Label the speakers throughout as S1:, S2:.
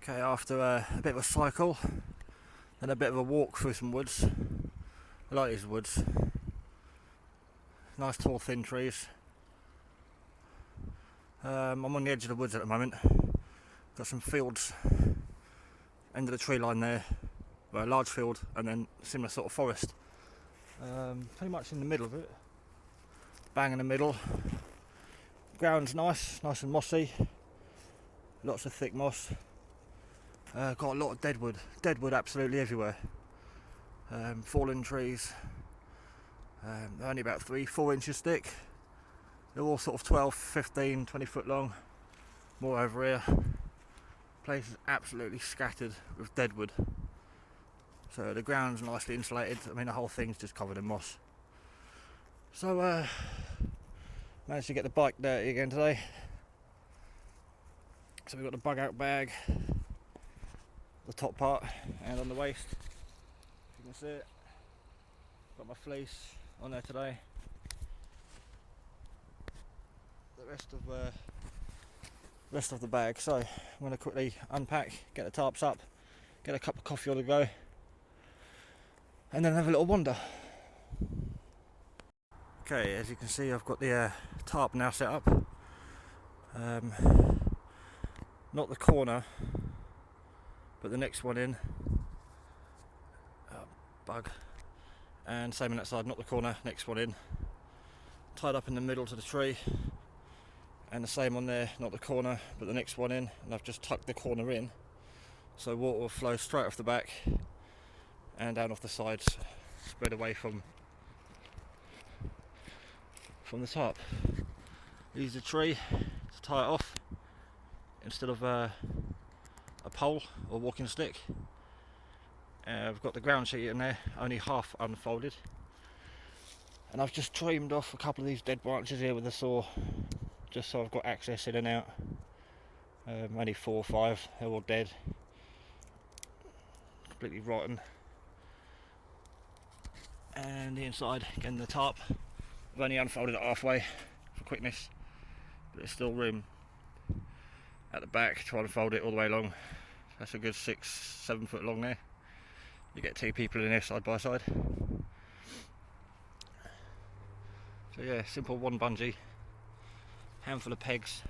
S1: Okay, after a bit of a cycle, then a bit of a walk through some woods. I like these woods. Nice tall thin trees. I'm on the edge of the woods at the moment. Got some fields, end of the tree line there, well, a large field, and then similar sort of forest. Pretty much in the middle of it. Bang in the middle. Ground's nice and mossy. Lots of thick moss. Got a lot of deadwood absolutely everywhere. Fallen trees. They're only about 3-4 inches thick. They're all sort of 12, 15, 20 foot long. More over here. Place is absolutely scattered with deadwood. So the ground's nicely insulated. I mean, the whole thing's just covered in moss. So managed to get the bike dirty again today. So we've got the bug out bag, the top part, and on the waist. You can see it. Got my fleece on there today. The rest of the bag. So I'm going to quickly unpack, get the tarps up, get a cup of coffee on the go, and then have a little wander. Okay, as you can see, I've got the tarp now set up. Not the corner, but the next one in. Bug. And same on that side, not the corner, next one in. Tied up in the middle to the tree. And the same on there, not the corner, but the next one in. And I've just tucked the corner in, so water will flow straight off the back and down off the sides, spread away from the top. Use the tree to tie it off instead of a pole or walking stick. I've got the ground sheet in there, only half unfolded, and I've just trimmed off a couple of these dead branches here with a saw, just so I've got access in and out. Only 4 or 5, they're all dead, completely rotten. And the inside, again the tarp, I've only unfolded it halfway for quickness, but there's still room at the back to unfold it all the way along. That's a good 6-7 foot long there. You get 2 people in there side by side. So yeah, simple one bungee, handful of pegs.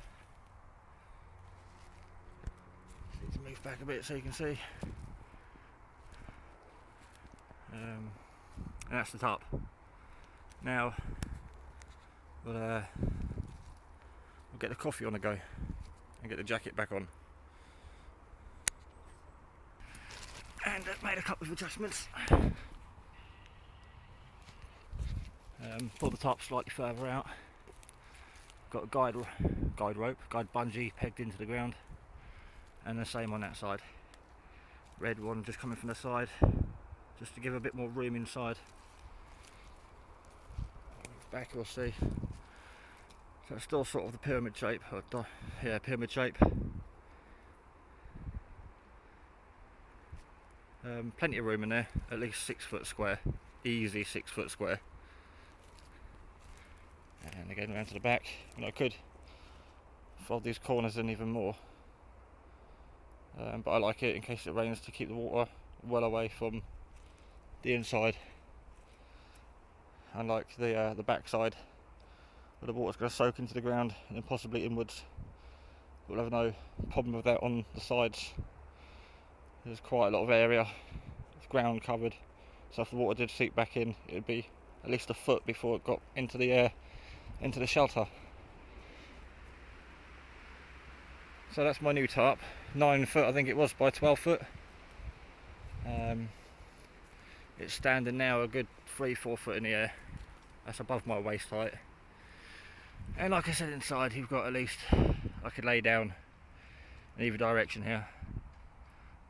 S1: Need to move back a bit so you can see. And that's the tarp. Now we'll get the coffee on the go and get the jacket back on. And I've made a couple of adjustments. Pull the tarp slightly further out. Got a guide bungee pegged into the ground, and the same on that side. Red one just coming from the side, just to give a bit more room inside. Back you'll see. So it's still sort of the pyramid shape. Yeah, pyramid shape. Plenty of room in there, at least 6 foot square, easy 6 foot square. And again around to the back, and I could fold these corners in even more, but I like it in case it rains to keep the water well away from the inside. Unlike the back side, where the water's going to soak into the ground and then possibly inwards. We'll have no problem with that on the sides. There's quite a lot of area of ground covered, so if the water did seep back in, it would be at least a foot before it got into the shelter. So that's my new tarp, 9 foot I think it was by 12 foot. It's standing now a good 3-4 foot in the air. That's above my waist height. And like I said, inside you've got at least, I could lay down in either direction here,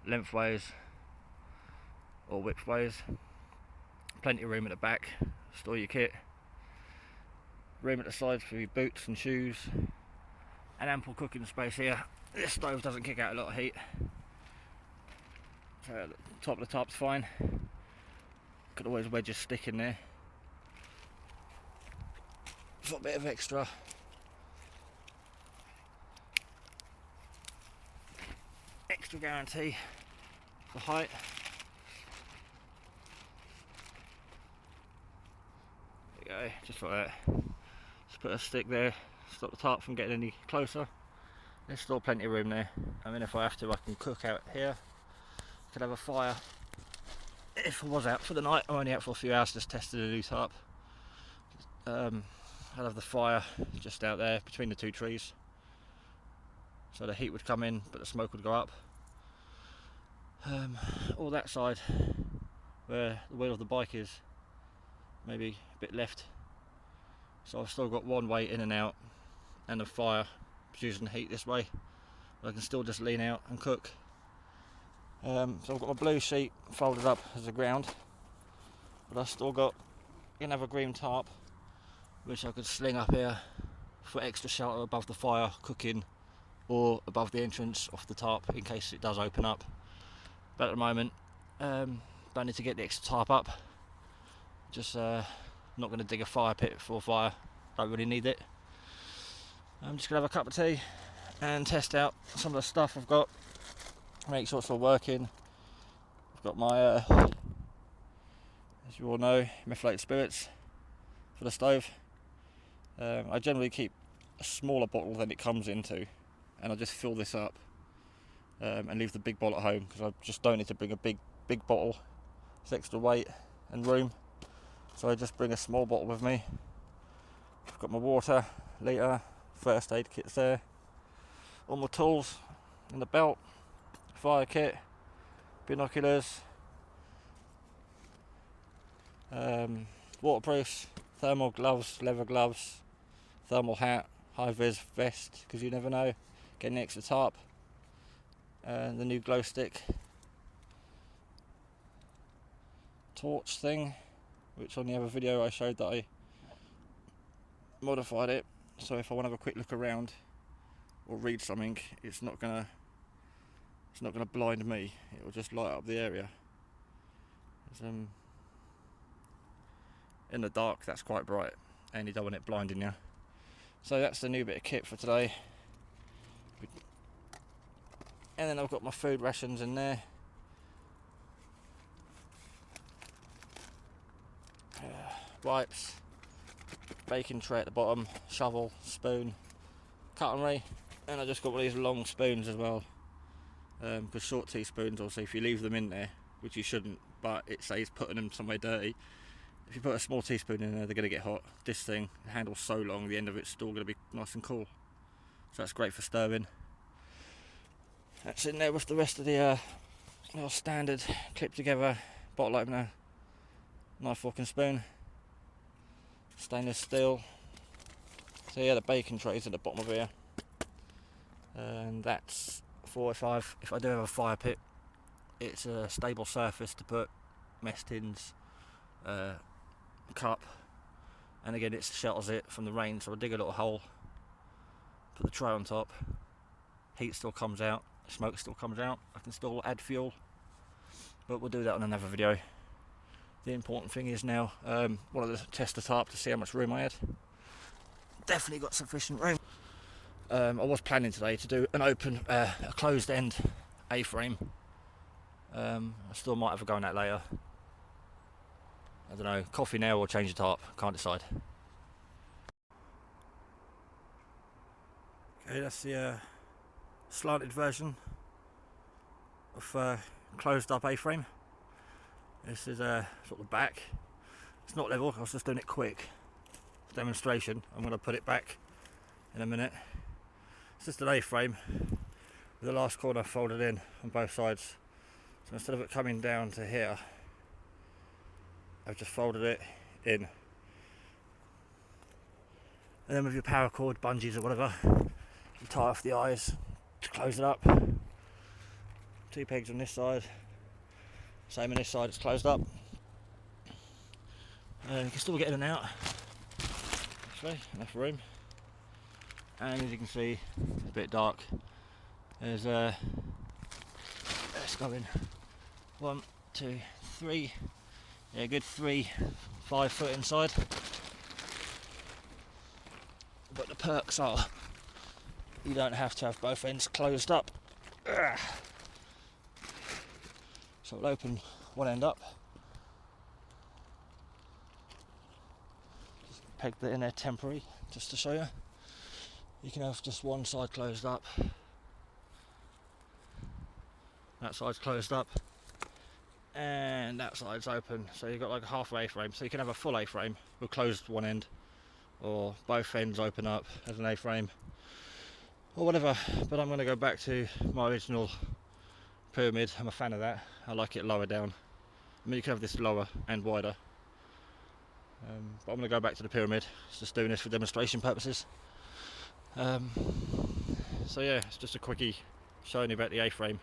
S1: lengthways or widthways. Plenty of room at the back, store your kit. Room at the sides for your boots and shoes, and ample cooking space here. This stove doesn't kick out a lot of heat, so the top of the tarp's fine. Could always wedge a stick in there for a bit of extra extra guarantee for height. There you go, just like that. Just put a stick there, stop the tarp from getting any closer. There's still plenty of room there. I mean, if I have to, I can cook out here. Could have a fire if I was out for the night. I'm only out for a few hours, just tested a new tarp. I'd have the fire just out there between the two trees, so the heat would come in but the smoke would go up. All that side where the wheel of the bike is, maybe a bit left, so I've still got one way in and out, and the fire producing heat this way. I can still just lean out and cook. So I've got my blue sheet folded up as a ground, but I've still got another green tarp which I could sling up here for extra shelter above the fire cooking, or above the entrance off the tarp in case it does open up. But at the moment, don't need to get the extra tarp up. Just not going to dig a fire pit for fire, don't really need it. I'm just going to have a cup of tea and test out some of the stuff I've got, make sure it's all working. I've got my, as you all know, methylated spirits for the stove. I generally keep a smaller bottle than it comes into, and I just fill this up and leave the big bottle at home, because I just don't need to bring a big bottle. It's extra weight and room, so I just bring a small bottle with me. I've got my water, litre, first aid kits there, all my tools in the belt, fire kit, binoculars, waterproofs, thermal gloves, leather gloves, thermal hat, high vis vest, because you never know, getting the extra tarp, and the new glow stick torch thing, which on the other video I showed that I modified it, so if I want to have a quick look around or read something, it's not gonna blind me, it will just light up the area. In the dark that's quite bright, and you don't want it blinding you. So that's the new bit of kit for today. And then I've got my food rations in there. Wipes, baking tray at the bottom, shovel, spoon, cutlery, and I just got one of these long spoons as well. Because short teaspoons, also, if you leave them in there, which you shouldn't, but it says putting them somewhere dirty, if you put a small teaspoon in there, they're going to get hot. This thing handles so long, the end of it's still going to be nice and cool, so that's great for stirring. That's in there with the rest of the little standard clip together bottle opener, knife, fork and spoon, stainless steel. So yeah, the baking tray's at the bottom of here, and that's for if I do have a fire pit, it's a stable surface to put mess tins, cup, and again it shelters it from the rain. So I dig a little hole, put the tray on top, heat still comes out, smoke still comes out, I can still add fuel, but we'll do that on another video. The important thing is now, wanted to test the tarp to see how much room I had. Definitely got sufficient room. I was planning today to do an open, a closed end A-frame. I still might have a go on that later. I don't know, coffee now or change the tarp, can't decide. Okay, that's the slanted version of closed up A-frame. This is sort of the back. It's not level, I was just doing it quick for demonstration. I'm going to put it back in a minute. It's just an A-frame with the last corner folded in on both sides. So instead of it coming down to here, I've just folded it in. And then with your paracord, bungees or whatever, you tie off the eyes to close it up. 2 pegs on this side, same on this side, it's closed up. You can still get in and out. Actually, enough room. And as you can see, it's a bit dark. There's let's go in. 1, 2, 3. Yeah, good 3, 5 foot inside. But the perks are you don't have to have both ends closed up. So we'll open one end up. Just peg that in there temporary, just to show you. You can have just one side closed up. That side's closed up. And that side's open. So you've got like a half A-frame. So you can have a full A-frame with closed one end. Or both ends open up as an A-frame. Or whatever. But I'm going to go back to my original pyramid. I'm a fan of that. I like it lower down. I mean, you can have this lower and wider. But I'm going to go back to the pyramid. Just doing this for demonstration purposes. So yeah, it's just a quickie showing you about the A-frame.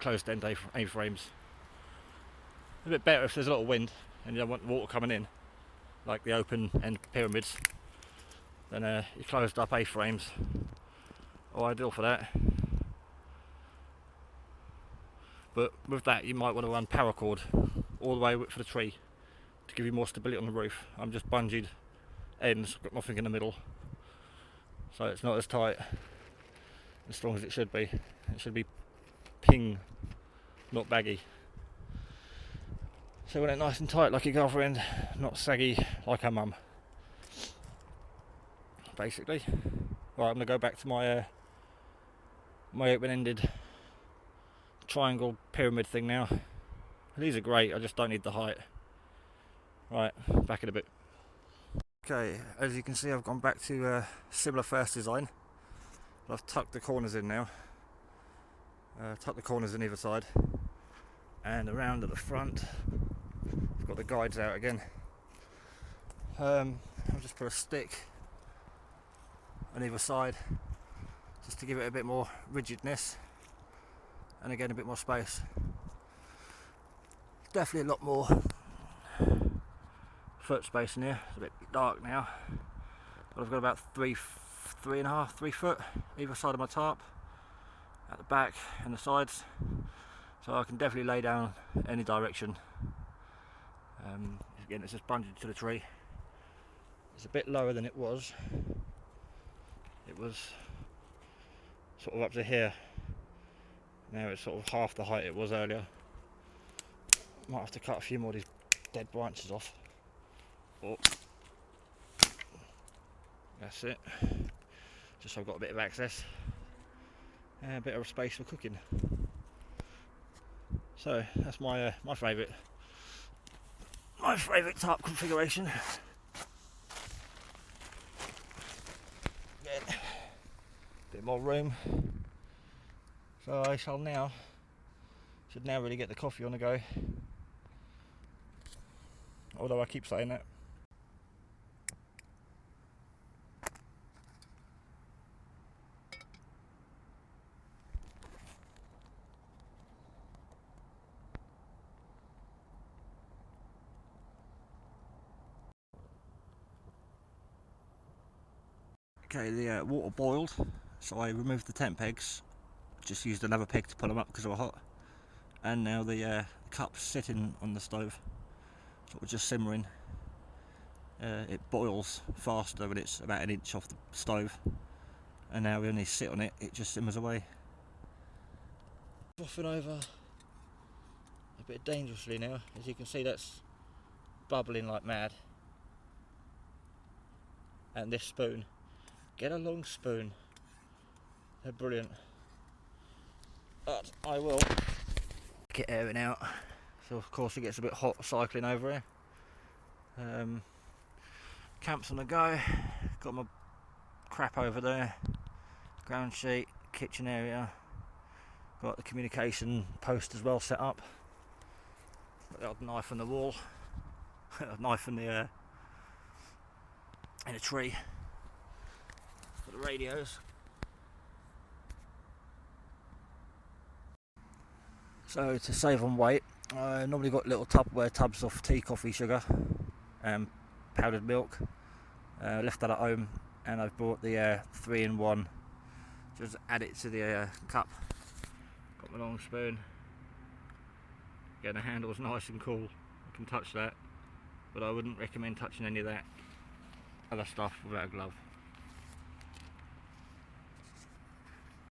S1: Closed end A-frames. A bit better if there's a lot of wind and you don't want water coming in, like the open end pyramids. Then your closed up A-frames are ideal for that. But with that, you might want to run paracord all the way for the tree to give you more stability on the roof. I'm just bungeed ends, got nothing in the middle, so it's not as tight, as strong as it should be. It should be ping, not baggy. So when it's nice and tight like your girlfriend, not saggy like her mum. Basically. Right, I'm going to go back to my my open-ended triangle pyramid thing now. These are great, I just don't need the height. Right, back in a bit. Okay, as you can see, I've gone back to similar first design. I've tucked the corners in now. Tuck the corners in either side, and around at the front I've got the guides out again. I'll just put a stick on either side just to give it a bit more rigidness and again a bit more space. Definitely a lot more foot space in here. It's a bit dark now, but I've got about 3 foot either side of my tarp, at the back and the sides, so I can definitely lay down any direction. Again, it's just bunged to the tree. It's a bit lower than it was. It was sort of up to here. Now it's sort of half the height it was earlier. Might have to cut a few more of these dead branches off. Oh, that's it. Just so I've got a bit of access. And a bit of space for cooking. So that's my my favourite tarp configuration. Again, a bit more room. So I should now really get the coffee on the go. Although I keep saying that. Okay, the water boiled, so I removed the tent pegs, just used another peg to pull them up because they were hot, and now the cup's sitting on the stove, sort of just simmering. It boils faster when it's about an inch off the stove, and now when you sit on it, it just simmers away. Buffing over a bit dangerously now, as you can see that's bubbling like mad. And this spoon, get a long spoon, they're brilliant. But I will get airing out, so of course it gets a bit hot cycling over here. Camp's on the go, got my crap over there, ground sheet, kitchen area, got the communication post as well set up, got the odd knife on the wall, a knife in the in a tree for the radios. So to save on weight, I normally got little Tupperware tubs of tea, coffee, sugar and powdered milk. Left that at home, and I've bought the 3-in-1. Just add it to the cup. Got my long spoon. Again, the handle's nice and cool. I can touch that, but I wouldn't recommend touching any of that other stuff without a glove.